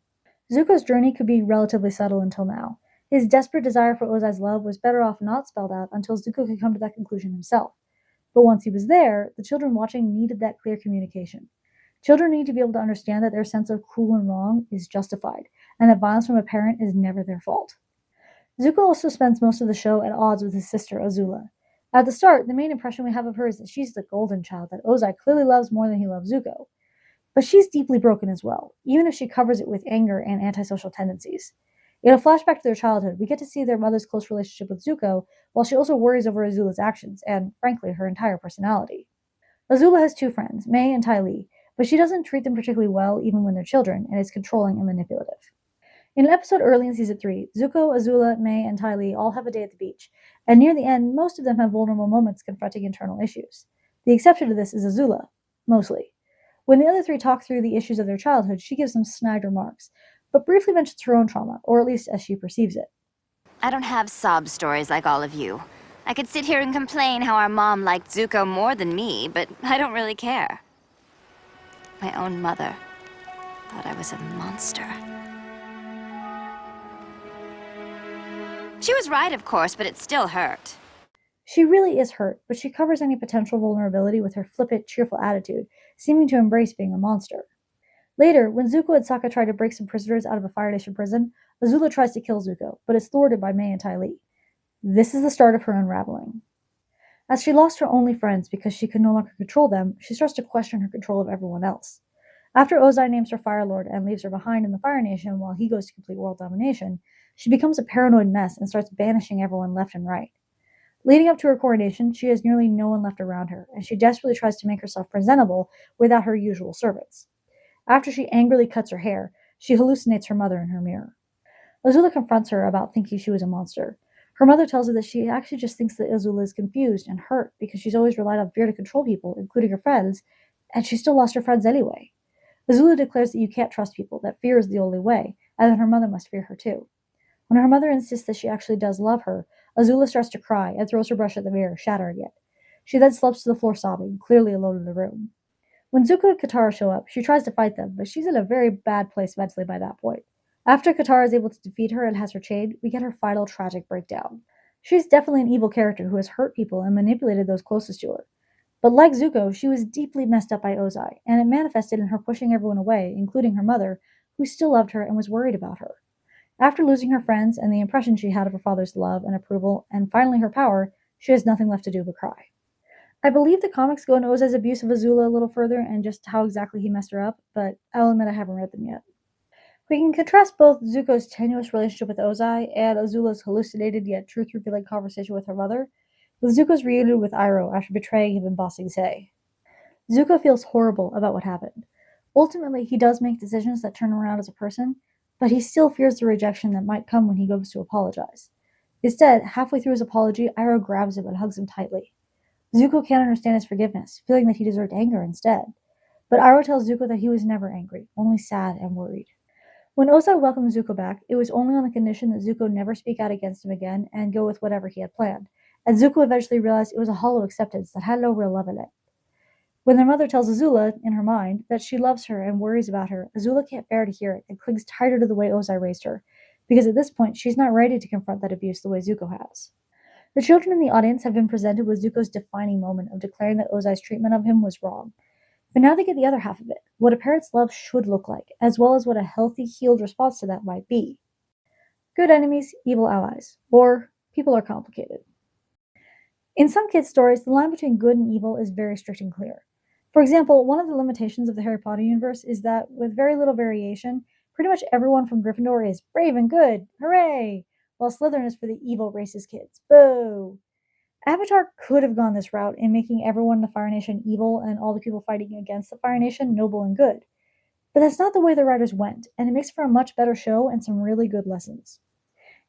Speaker 1: Zuko's journey could be relatively subtle until now. His desperate desire for Ozai's love was better off not spelled out until Zuko could come to that conclusion himself. But once he was there, the children watching needed that clear communication. Children need to be able to understand that their sense of cruel and wrong is justified, and that violence from a parent is never their fault. Zuko also spends most of the show at odds with his sister, Azula. At the start, the main impression we have of her is that she's the golden child that Ozai clearly loves more than he loves Zuko. But she's deeply broken as well, even if she covers it with anger and antisocial tendencies. In a flashback to their childhood, we get to see their mother's close relationship with Zuko, while she also worries over Azula's actions, and, frankly, her entire personality. Azula has two friends, May and Ty Lee, but she doesn't treat them particularly well even when they're children, and is controlling and manipulative. In an episode early in Season 3, Zuko, Azula, May, and Ty Lee all have a day at the beach, and near the end, most of them have vulnerable moments confronting internal issues. The exception to this is Azula, mostly. When the other three talk through the issues of their childhood, she gives some snide remarks, but briefly mentions her own trauma, or at least as she perceives it.
Speaker 5: I don't have sob stories like all of you. I could sit here and complain how our mom liked Zuko more than me, but I don't really care. My own mother thought I was a monster. She was right, of course, but it still hurt.
Speaker 1: She really is hurt, but she covers any potential vulnerability with her flippant, cheerful attitude, seeming to embrace being a monster. Later, when Zuko and Sokka try to break some prisoners out of a Fire Nation prison, Azula tries to kill Zuko, but is thwarted by May and Ty Lee. This is the start of her unraveling. As she lost her only friends because she could no longer control them, she starts to question her control of everyone else. After Ozai names her Fire Lord and leaves her behind in the Fire Nation while he goes to complete world domination, she becomes a paranoid mess and starts banishing everyone left and right. Leading up to her coronation, she has nearly no one left around her, and she desperately tries to make herself presentable without her usual servants. After she angrily cuts her hair, she hallucinates her mother in her mirror. Azula confronts her about thinking she was a monster. Her mother tells her that she actually just thinks that Azula is confused and hurt because she's always relied on fear to control people, including her friends, and she still lost her friends anyway. Azula declares that you can't trust people, that fear is the only way, and that her mother must fear her too. When her mother insists that she actually does love her, Azula starts to cry and throws her brush at the mirror, shattering it. She then slumps to the floor sobbing, clearly alone in the room. When Zuko and Katara show up, she tries to fight them, but she's in a very bad place mentally by that point. After Katara is able to defeat her and has her chained, we get her final tragic breakdown. She's definitely an evil character who has hurt people and manipulated those closest to her. But like Zuko, she was deeply messed up by Ozai, and it manifested in her pushing everyone away, including her mother, who still loved her and was worried about her. After losing her friends and the impression she had of her father's love and approval, and finally her power, she has nothing left to do but cry. I believe the comics go into Ozai's abuse of Azula a little further and just how exactly he messed her up, but I'll admit I haven't read them yet. We can contrast both Zuko's tenuous relationship with Ozai and Azula's hallucinated yet truth-revealing conversation with her mother, with Zuko's reunion with Iroh after betraying him in Ba Sing Se. Zuko feels horrible about what happened. Ultimately, he does make decisions that turn him around as a person, but he still fears the rejection that might come when he goes to apologize. Instead, halfway through his apology, Iroh grabs him and hugs him tightly. Zuko can't understand his forgiveness, feeling that he deserved anger instead. But Iroh tells Zuko that he was never angry, only sad and worried. When Ozai welcomed Zuko back, it was only on the condition that Zuko never speak out against him again and go with whatever he had planned, and Zuko eventually realized it was a hollow acceptance that had no real love in it. When their mother tells Azula, in her mind, that she loves her and worries about her, Azula can't bear to hear it and clings tighter to the way Ozai raised her, because at this point she's not ready to confront that abuse the way Zuko has. The children in the audience have been presented with Zuko's defining moment of declaring that Ozai's treatment of him was wrong. But now they get the other half of it, what a parent's love should look like, as well as what a healthy, healed response to that might be. Good enemies, evil allies. Or, people are complicated. In some kids' stories, the line between good and evil is very strict and clear. For example, one of the limitations of the Harry Potter universe is that, with very little variation, pretty much everyone from Gryffindor is brave and good, hooray! While Slytherin is for the evil racist kids, boo! Avatar could have gone this route in making everyone in the Fire Nation evil and all the people fighting against the Fire Nation noble and good. But that's not the way the writers went, and it makes for a much better show and some really good lessons.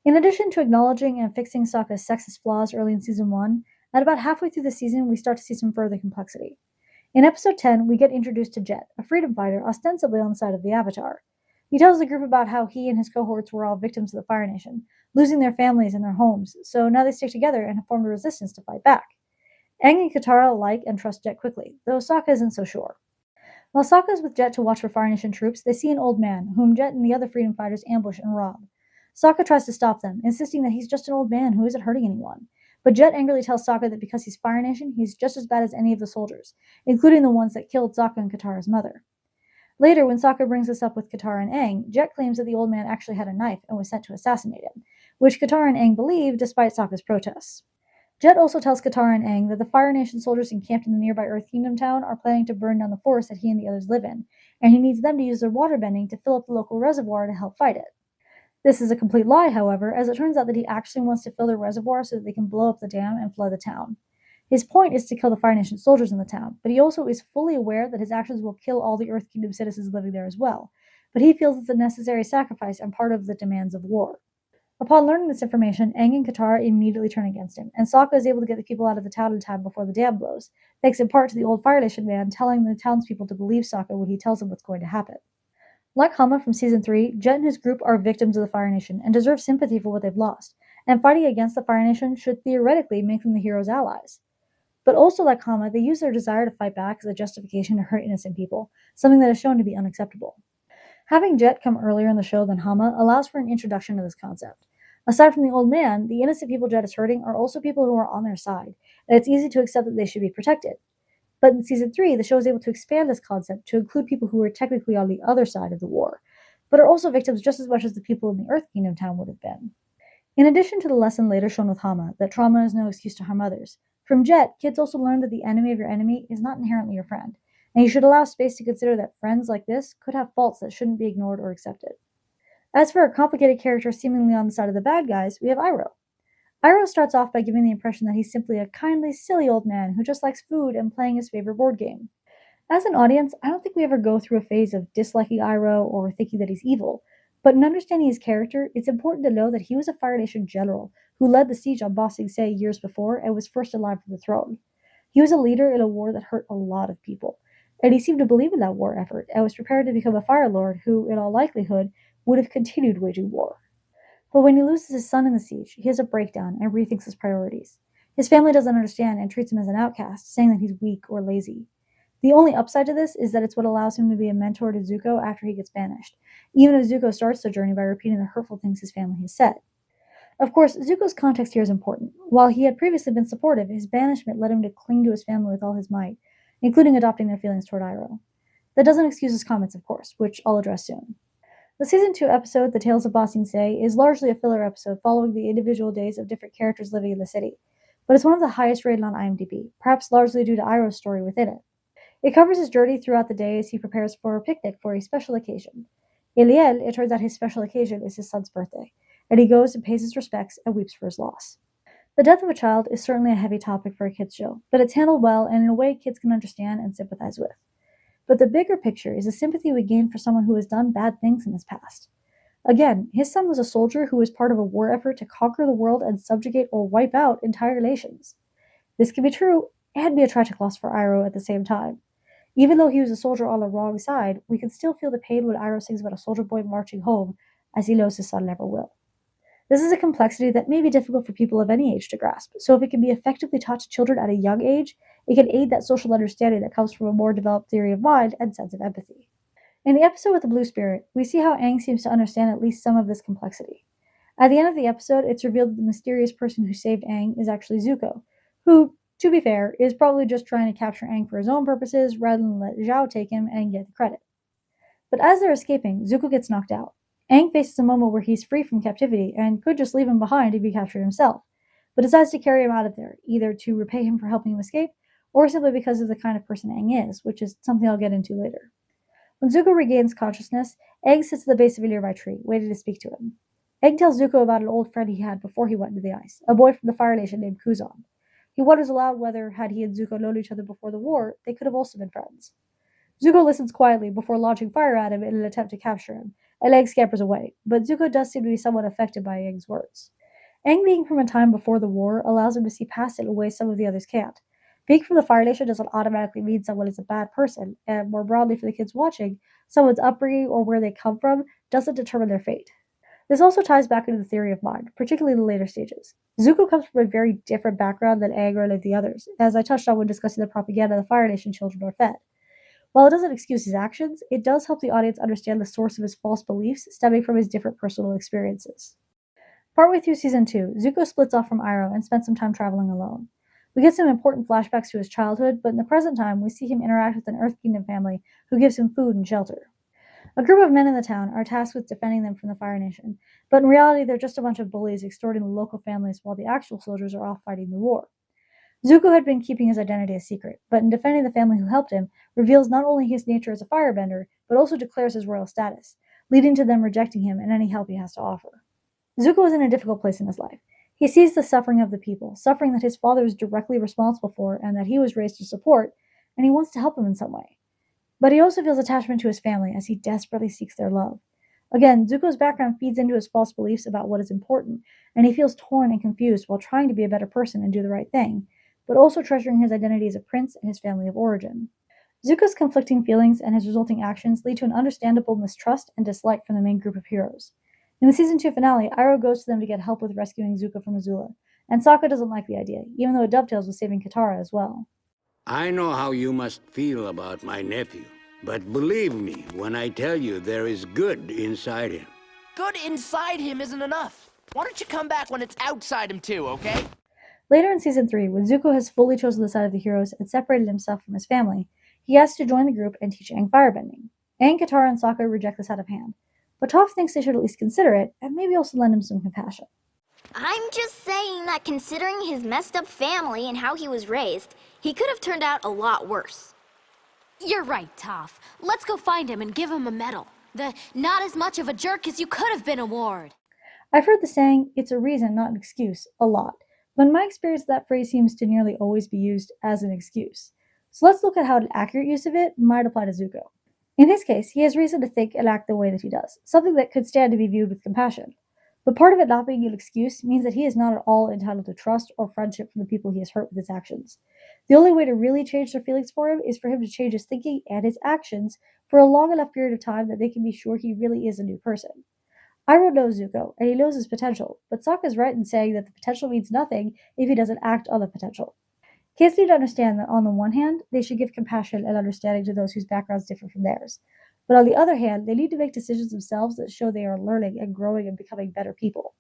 Speaker 1: In addition to acknowledging and fixing Sokka's sexist flaws early in Season 1, at about halfway through the season we start to see some further complexity. In Episode 10, we get introduced to Jet, a freedom fighter ostensibly on the side of the Avatar. He tells the group about how he and his cohorts were all victims of the Fire Nation, losing their families and their homes, so now they stick together and have formed a resistance to fight back. Aang and Katara like and trust Jet quickly, though Sokka isn't so sure. While Sokka is with Jet to watch for Fire Nation troops, they see an old man, whom Jet and the other freedom fighters ambush and rob. Sokka tries to stop them, insisting that he's just an old man who isn't hurting anyone. But Jet angrily tells Sokka that because he's Fire Nation, he's just as bad as any of the soldiers, including the ones that killed Sokka and Katara's mother. Later, when Sokka brings this up with Katara and Aang, Jet claims that the old man actually had a knife and was sent to assassinate him, which Katara and Aang believe despite Sokka's protests. Jet also tells Katara and Aang that the Fire Nation soldiers encamped in the nearby Earth Kingdom town are planning to burn down the forest that he and the others live in, and he needs them to use their waterbending to fill up the local reservoir to help fight it. This is a complete lie, however, as it turns out that he actually wants to fill the reservoir so that they can blow up the dam and flood the town. His point is to kill the Fire Nation soldiers in the town, but he also is fully aware that his actions will kill all the Earth Kingdom citizens living there as well, but he feels it's a necessary sacrifice and part of the demands of war. Upon learning this information, Aang and Katara immediately turn against him, and Sokka is able to get the people out of the town in time before the dam blows, thanks in part to the old Fire Nation man telling the townspeople to believe Sokka when he tells them what's going to happen. Like Hama from Season 3, Jet and his group are victims of the Fire Nation and deserve sympathy for what they've lost, and fighting against the Fire Nation should theoretically make them the heroes' allies. But also like Hama, they use their desire to fight back as a justification to hurt innocent people, something that is shown to be unacceptable. Having Jet come earlier in the show than Hama allows for an introduction to this concept. Aside from the old man, the innocent people Jet is hurting are also people who are on their side, and it's easy to accept that they should be protected. But in Season 3, the show is able to expand this concept to include people who are technically on the other side of the war, but are also victims just as much as the people in the Earth Kingdom town would have been. In addition to the lesson later shown with Hama, that trauma is no excuse to harm others, from Jet, kids also learn that the enemy of your enemy is not inherently your friend, and you should allow space to consider that friends like this could have faults that shouldn't be ignored or accepted. As for a complicated character seemingly on the side of the bad guys, we have Iroh. Iroh starts off by giving the impression that he's simply a kindly, silly old man who just likes food and playing his favorite board game. As an audience, I don't think we ever go through a phase of disliking Iroh or thinking that he's evil, but in understanding his character, it's important to know that he was a Fire Nation general who led the siege on Ba Sing Se years before and was first in line for the throne. He was a leader in a war that hurt a lot of people, and he seemed to believe in that war effort and was prepared to become a Fire Lord who, in all likelihood, would have continued waging war. But when he loses his son in the siege, he has a breakdown and rethinks his priorities. His family doesn't understand and treats him as an outcast, saying that he's weak or lazy. The only upside to this is that it's what allows him to be a mentor to Zuko after he gets banished, even as Zuko starts the journey by repeating the hurtful things his family has said. Of course, Zuko's context here is important. While he had previously been supportive, his banishment led him to cling to his family with all his might, including adopting their feelings toward Iroh. That doesn't excuse his comments, of course, which I'll address soon. The Season 2 episode, The Tales of Ba Sing Se, is largely a filler episode following the individual days of different characters living in the city, but it's one of the highest rated on IMDb, perhaps largely due to Iroh's story within it. It covers his journey throughout the day as he prepares for a picnic for a special occasion. Eliel, it turns out his special occasion is his son's birthday, and he goes and pays his respects and weeps for his loss. The death of a child is certainly a heavy topic for a kids' show, but it's handled well and in a way kids can understand and sympathize with. But the bigger picture is the sympathy we gain for someone who has done bad things in his past. Again, his son was a soldier who was part of a war effort to conquer the world and subjugate or wipe out entire nations. This can be true and be a tragic loss for Iroh at the same time. Even though he was a soldier on the wrong side, we can still feel the pain when Iroh sings about a soldier boy marching home, as he knows his son never will. This is a complexity that may be difficult for people of any age to grasp, so if it can be effectively taught to children at a young age, it can aid that social understanding that comes from a more developed theory of mind and sense of empathy. In the episode with the Blue Spirit, we see how Aang seems to understand at least some of this complexity. At the end of the episode, it's revealed that the mysterious person who saved Aang is actually Zuko, who, to be fair, is probably just trying to capture Aang for his own purposes rather than let Zhao take him and get the credit. But as they're escaping, Zuko gets knocked out. Aang faces a moment where he's free from captivity and could just leave him behind if he captured himself, but decides to carry him out of there, either to repay him for helping him escape, or simply because of the kind of person Aang is, which is something I'll get into later. When Zuko regains consciousness, Aang sits at the base of a nearby tree, waiting to speak to him. Aang tells Zuko about an old friend he had before he went into the ice, a boy from the Fire Nation named Kuzan. He wonders aloud whether, had he and Zuko known each other before the war, they could have also been friends. Zuko listens quietly before launching fire at him in an attempt to capture him, and Aang scampers away, but Zuko does seem to be somewhat affected by Aang's words. Aang being from a time before the war allows him to see past it in ways some of the others can't. Being from the Fire Nation doesn't automatically mean someone is a bad person, and more broadly for the kids watching, someone's upbringing or where they come from doesn't determine their fate. This also ties back into the theory of mind, particularly in the later stages. Zuko comes from a very different background than Aang or any of the others, as I touched on when discussing the propaganda the Fire Nation children are fed. While it doesn't excuse his actions, it does help the audience understand the source of his false beliefs stemming from his different personal experiences. Partway through Season 2, Zuko splits off from Iroh and spends some time traveling alone. We get some important flashbacks to his childhood, but in the present time, we see him interact with an Earth Kingdom family who gives him food and shelter. A group of men in the town are tasked with defending them from the Fire Nation, but in reality they're just a bunch of bullies extorting the local families while the actual soldiers are off fighting the war. Zuko had been keeping his identity a secret, but in defending the family who helped him, reveals not only his nature as a firebender, but also declares his royal status, leading to them rejecting him and any help he has to offer. Zuko is in a difficult place in his life. He sees the suffering of the people, suffering that his father is directly responsible for and that he was raised to support, and he wants to help them in some way. But he also feels attachment to his family as he desperately seeks their love. Again, Zuko's background feeds into his false beliefs about what is important, and he feels torn and confused while trying to be a better person and do the right thing, but also treasuring his identity as a prince and his family of origin. Zuko's conflicting feelings and his resulting actions lead to an understandable mistrust and dislike from the main group of heroes. In the Season 2 finale, Iroh goes to them to get help with rescuing Zuko from Azula, and Sokka doesn't like the idea, even though it dovetails with saving Katara as well.
Speaker 6: I know how you must feel about my nephew, but believe me when I tell you there is good inside him.
Speaker 3: Good inside him isn't enough. Why don't you come back when it's outside him too, okay?
Speaker 1: Later in Season 3, when Zuko has fully chosen the side of the heroes and separated himself from his family, he asks to join the group and teach Aang firebending. Aang, Katara, and Sokka reject this out of hand, but Toph thinks they should at least consider it, and maybe also lend him some compassion.
Speaker 4: I'm just saying that considering his messed up family and how he was raised, he could have turned out a lot worse.
Speaker 7: You're right, Toph. Let's go find him and give him a medal. The not as much of a jerk as you could have been award.
Speaker 1: I've heard the saying, it's a reason, not an excuse, a lot, but in my experience that phrase seems to nearly always be used as an excuse. So let's look at how an accurate use of it might apply to Zuko. In his case, he has reason to think and act the way that he does, something that could stand to be viewed with compassion. But part of it not being an excuse means that he is not at all entitled to trust or friendship from the people he has hurt with his actions. The only way to really change their feelings for him is for him to change his thinking and his actions for a long enough period of time that they can be sure he really is a new person. Iroh knows Zuko, and he knows his potential, but Sokka's right in saying that the potential means nothing if he doesn't act on the potential. Kids need to understand that on the one hand, they should give compassion and understanding to those whose backgrounds differ from theirs. But on the other hand, they need to make decisions themselves that show they are learning and growing and becoming better people.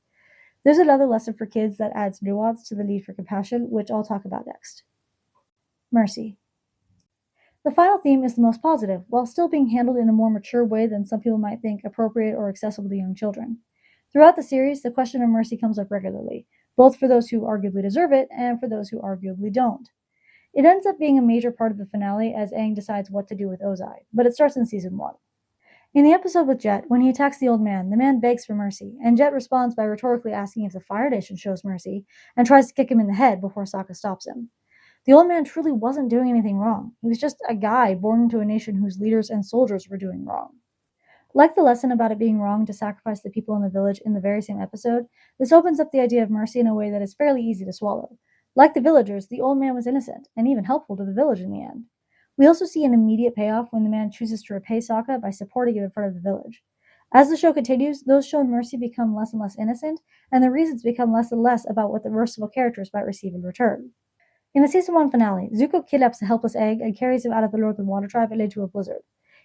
Speaker 1: There's another lesson for kids that adds nuance to the need for compassion, which I'll talk about next. Mercy. The final theme is the most positive, while still being handled in a more mature way than some people might think appropriate or accessible to young children. Throughout the series, the question of mercy comes up regularly. both for those who arguably deserve it and for those who arguably don't. It ends up being a major part of the finale as Aang decides what to do with Ozai, but it starts in season 1. In the episode with Jet, when he attacks the man begs for mercy, and Jet responds by rhetorically asking if the Fire Nation shows mercy, and tries to kick him in the head before Sokka stops him. The old man truly wasn't doing anything wrong. He was just a guy born into a nation whose leaders and soldiers were doing wrong. Like the lesson about it being wrong to sacrifice the people in the village in the very same episode, this opens up the idea of mercy in a way that is fairly easy to swallow. Like the villagers, the old man was innocent, and even helpful to the village in the end. We also see an immediate payoff when the man chooses to repay Sokka by supporting him in front of the village. As the show continues, those shown mercy become less and less innocent, and the reasons become less and less about what the merciful characters might receive in return. In the season 1 finale, Zuko kidnaps a helpless Aang and carries him out of the Northern Water Tribe and into a blizzard.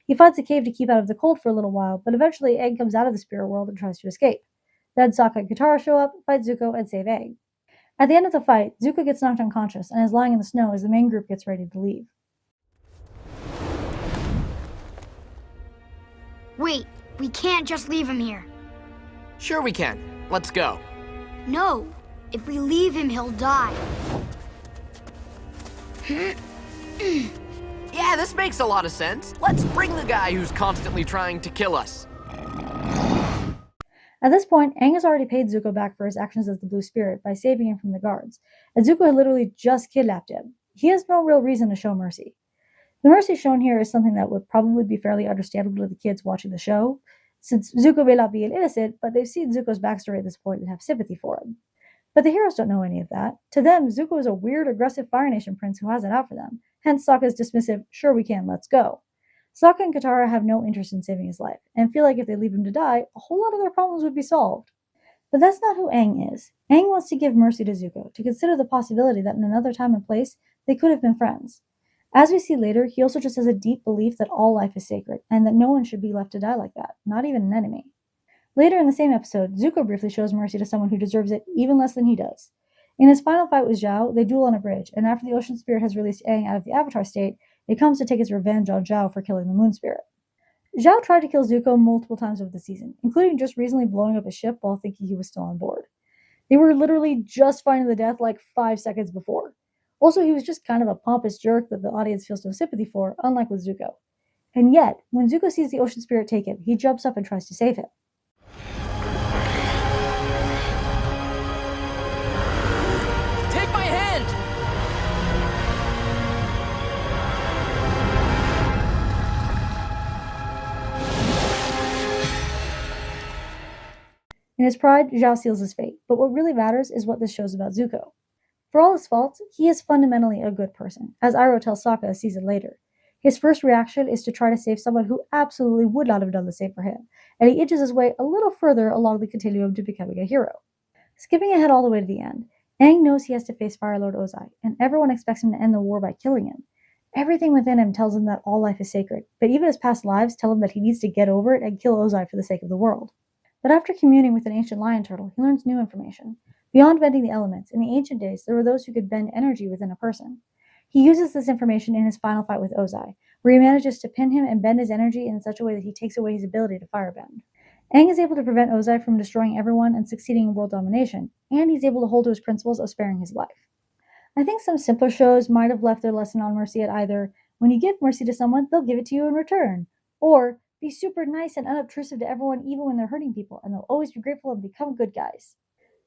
Speaker 1: He finds a cave to keep out of the cold for a little while, but eventually Aang comes out of the spirit world and tries to escape. Then Sokka and Katara show up, fight Zuko, and save Aang. At the end of the fight, Zuko gets knocked unconscious and is lying in the snow as the main group gets ready to leave.
Speaker 8: Wait, we can't just leave him here.
Speaker 3: Sure we can. Let's go.
Speaker 8: No, if we leave him, he'll die.
Speaker 3: Yeah, this makes a lot of sense. Let's bring the guy who's constantly trying to kill us.
Speaker 1: At this point, Aang has already paid Zuko back for his actions as the Blue Spirit by saving him from the guards, and Zuko had literally just kidnapped him. He has no real reason to show mercy. The mercy shown here is something that would probably be fairly understandable to the kids watching the show, since Zuko may not be an innocent, but they've seen Zuko's backstory at this point and have sympathy for him. But the heroes don't know any of that. To them, Zuko is a weird, aggressive Fire Nation prince who has it out for them, hence Sokka's dismissive, sure we can, let's go. Sokka and Katara have no interest in saving his life, and feel like if they leave him to die, a whole lot of their problems would be solved. But that's not who Aang is. Aang wants to give mercy to Zuko, to consider the possibility that in another time and place, they could have been friends. As we see later, he also just has a deep belief that all life is sacred, and that no one should be left to die like that, not even an enemy. Later in the same episode, Zuko briefly shows mercy to someone who deserves it even less than he does. In his final fight with Zhao, they duel on a bridge, and after the Ocean Spirit has released Aang out of the Avatar state, it comes to take its revenge on Zhao for killing the Moon Spirit. Zhao tried to kill Zuko multiple times over the season, including just recently blowing up his ship while thinking he was still on board. They were literally just fighting the death like 5 seconds before. Also, he was just kind of a pompous jerk that the audience feels no sympathy for, unlike with Zuko. And yet, when Zuko sees the Ocean Spirit take him, he jumps up and tries to save him.
Speaker 3: Take my hand!
Speaker 1: In his pride, Zhao seals his fate, but what really matters is what this shows about Zuko. For all his faults, he is fundamentally a good person, as Iroh tells Sokka a season later. His first reaction is to try to save someone who absolutely would not have done the same for him, and he inches his way a little further along the continuum to becoming a hero. Skipping ahead all the way to the end, Aang knows he has to face Fire Lord Ozai, and everyone expects him to end the war by killing him. Everything within him tells him that all life is sacred, but even his past lives tell him that he needs to get over it and kill Ozai for the sake of the world. But after communing with an ancient lion turtle, he learns new information. Beyond bending the elements, in the ancient days, there were those who could bend energy within a person. He uses this information in his final fight with Ozai, where he manages to pin him and bend his energy in such a way that he takes away his ability to firebend. Aang is able to prevent Ozai from destroying everyone and succeeding in world domination, and he's able to hold to his principles of sparing his life. I think some simpler shows might have left their lesson on mercy at either, when you give mercy to someone, they'll give it to you in return, or be super nice and unobtrusive to everyone even when they're hurting people, and they'll always be grateful and become good guys.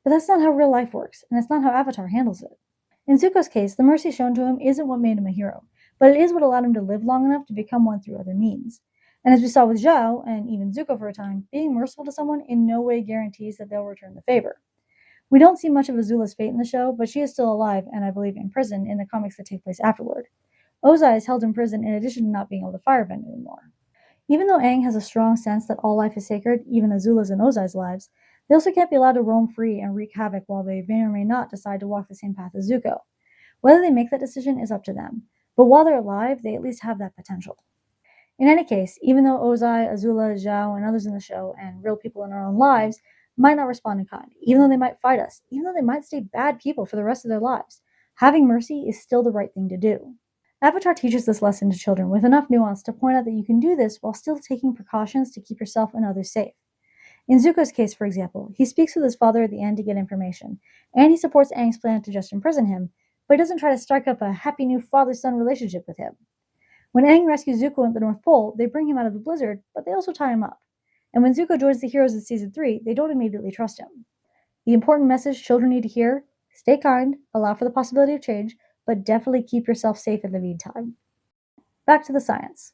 Speaker 1: But that's not how real life works, and it's not how Avatar handles it. In Zuko's case, the mercy shown to him isn't what made him a hero, but it is what allowed him to live long enough to become one through other means. And as we saw with Zhao, and even Zuko for a time, being merciful to someone in no way guarantees that they'll return the favor. We don't see much of Azula's fate in the show, but she is still alive, and I believe in prison in the comics that take place afterward. Ozai is held in prison in addition to not being able to firebend anymore. Even though Aang has a strong sense that all life is sacred, even Azula's and Ozai's lives, they also can't be allowed to roam free and wreak havoc while they may or may not decide to walk the same path as Zuko. Whether they make that decision is up to them, but while they're alive, they at least have that potential. In any case, even though Ozai, Azula, Zhao, and others in the show, and real people in our own lives, might not respond in kind, even though they might fight us, even though they might stay bad people for the rest of their lives, having mercy is still the right thing to do. Avatar teaches this lesson to children with enough nuance to point out that you can do this while still taking precautions to keep yourself and others safe. In Zuko's case, for example, he speaks with his father at the end to get information, and he supports Aang's plan to just imprison him, but he doesn't try to strike up a happy new father-son relationship with him. When Aang rescues Zuko at the North Pole, they bring him out of the blizzard, but they also tie him up. And when Zuko joins the heroes in Season 3, they don't immediately trust him. The important message children need to hear: stay kind, allow for the possibility of change, but definitely keep yourself safe in the meantime. Back to the science.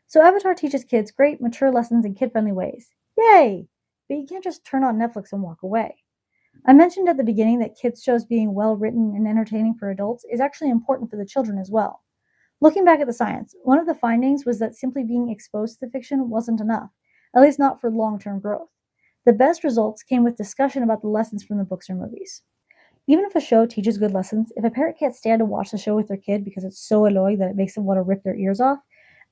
Speaker 1: So Avatar teaches kids great, mature lessons in kid-friendly ways. Yay! But you can't just turn on Netflix and walk away. I mentioned at the beginning that kids' shows being well-written and entertaining for adults is actually important for the children as well. Looking back at the science, one of the findings was that simply being exposed to the fiction wasn't enough, at least not for long-term growth. The best results came with discussion about the lessons from the books or movies. Even if a show teaches good lessons, if a parent can't stand to watch the show with their kid because it's so annoying that it makes them want to rip their ears off,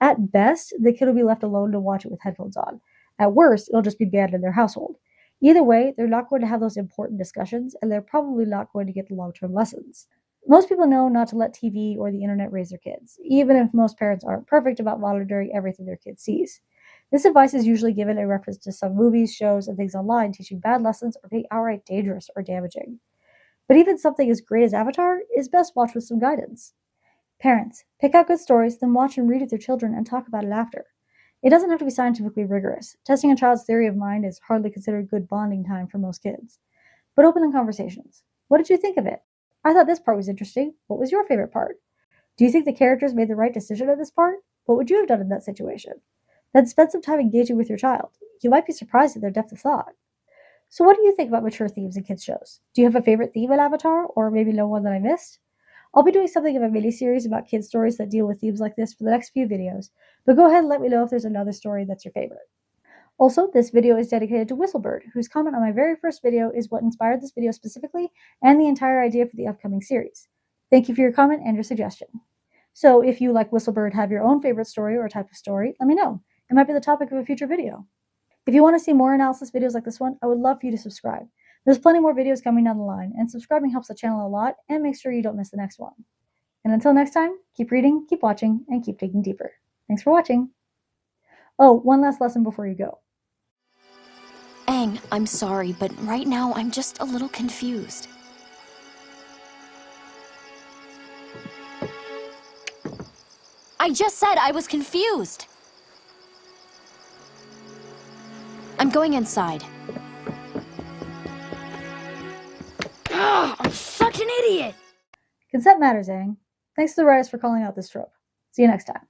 Speaker 1: at best, the kid will be left alone to watch it with headphones on. At worst, it'll just be banned in their household. Either way, they're not going to have those important discussions, and they're probably not going to get the long-term lessons. Most people know not to let TV or the internet raise their kids, even if most parents aren't perfect about monitoring everything their kid sees. This advice is usually given in reference to some movies, shows, and things online teaching bad lessons or being outright dangerous or damaging. But even something as great as Avatar is best watched with some guidance. Parents, pick out good stories, then watch and read with your children and talk about it after. It doesn't have to be scientifically rigorous. Testing a child's theory of mind is hardly considered good bonding time for most kids. But open conversations. What did you think of it? I thought this part was interesting. What was your favorite part? Do you think the characters made the right decision at this part? What would you have done in that situation? Then spend some time engaging with your child. You might be surprised at their depth of thought. So what do you think about mature themes in kids' shows? Do you have a favorite theme in Avatar, or maybe no one that I missed? I'll be doing something of a mini-series about kids' stories that deal with themes like this for the next few videos, but go ahead and let me know if there's another story that's your favorite. Also, this video is dedicated to Whistlebird, whose comment on my very first video is what inspired this video specifically, and the entire idea for the upcoming series. Thank you for your comment and your suggestion. So if you, like Whistlebird, have your own favorite story or type of story, let me know. It might be the topic of a future video. If you want to see more analysis videos like this one, I would love for you to subscribe. There's plenty more videos coming down the line, and subscribing helps the channel a lot and makes sure you don't miss the next one. And until next time, keep reading, keep watching, and keep digging deeper. Thanks for watching. Oh, one last lesson before you go.
Speaker 7: Aang, I'm sorry, but right now I'm just a little confused. I just said I was confused. I'm going inside.
Speaker 8: Ugh, I'm such an idiot!
Speaker 1: Consent matters, Aang. Thanks to the writers for calling out this trope. See you next time.